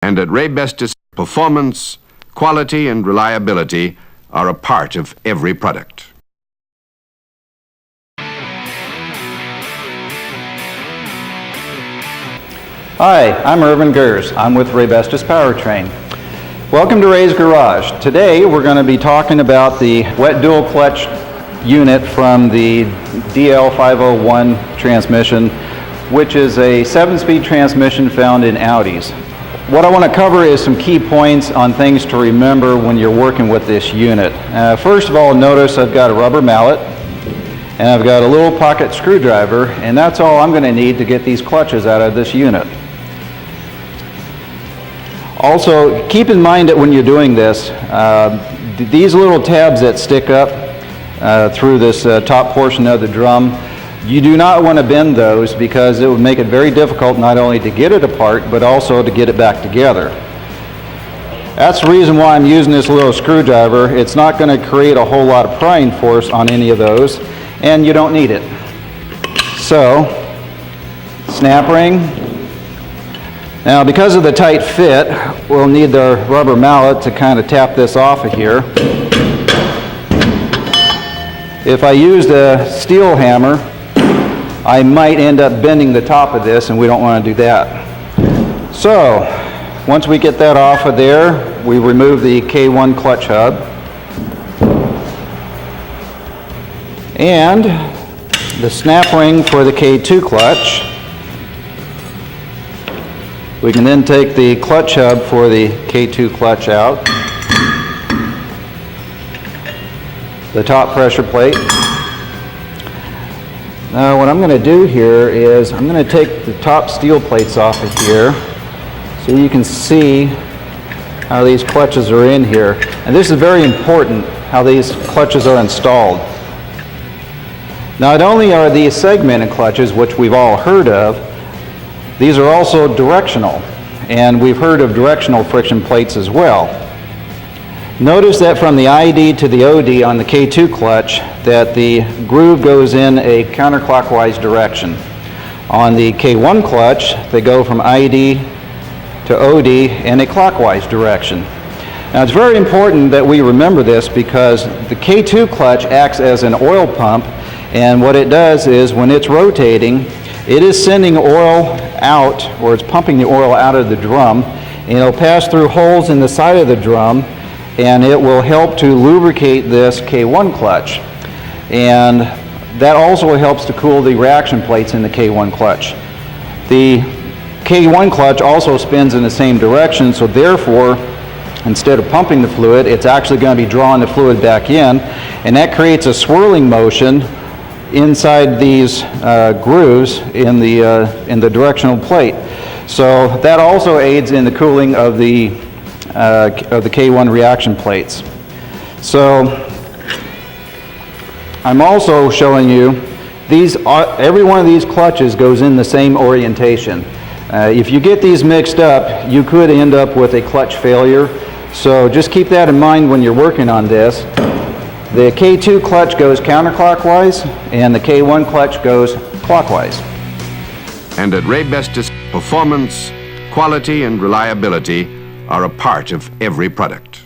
And at Raybestos, performance, quality, and reliability are a part of every product. Hi, I'm Irvin. I'm with Raybestos Powertrain. Welcome to Ray's Garage. Today we're going to be talking about the Wet Dual Clutch unit from the DL501 transmission, which is a 7-speed transmission found in Audis. What I want to cover is some key points on things to remember when you're working with this unit. First of all, notice I've got a rubber mallet and I've got a little pocket screwdriver, and that's all I'm going to need to get these clutches out of this unit. Also, keep in mind that when you're doing this, these little tabs that stick up through this top portion of the drum, you do not want to bend those because it would make it very difficult not only to get it apart, but also to get it back together. That's the reason why I'm using this little screwdriver. It's not going to create a whole lot of prying force on any of those, and you don't need it. So, snap ring. Now, because of the tight fit, we'll need the rubber mallet to kind of tap this off of here. If I used a steel hammer, I might end up bending the top of this, and we don't want to do that. So, once we get that off of there, we remove the K1 clutch hub. And the snap ring for the K2 clutch. We can then take the clutch hub for the K2 clutch out. The top pressure plate. Now what I'm going to do here is I'm going to take the top steel plates off of here so you can see how these clutches are in here. And this is very important, how these clutches are installed. Not only are these segmented clutches, which we've all heard of, these are also directional, and we've heard of directional friction plates as well. Notice that from the ID to the OD on the K2 clutch that the groove goes in a counterclockwise direction. On the K1 clutch, they go from ID to OD in a clockwise direction. Now it's very important that we remember this because the K2 clutch acts as an oil pump, and what it does is when it's rotating, it is sending oil out, or it's pumping the oil out of the drum, and it'll pass through holes in the side of the drum, and it will help to lubricate this K1 clutch. And that also helps to cool the reaction plates in the K1 clutch. The K1 clutch also spins in the same direction, so therefore, instead of pumping the fluid, it's actually going to be drawing the fluid back in, and that creates a swirling motion inside these grooves in the directional plate. So that also aids in the cooling of the K1 reaction plates. So I'm also showing you every one of these clutches goes in the same orientation. If you get these mixed up, you could end up with a clutch failure. So just keep that in mind when you're working on this. The K2 clutch goes counterclockwise, and the K1 clutch goes clockwise. And at Raybestos, performance, quality, and reliability are a part of every product.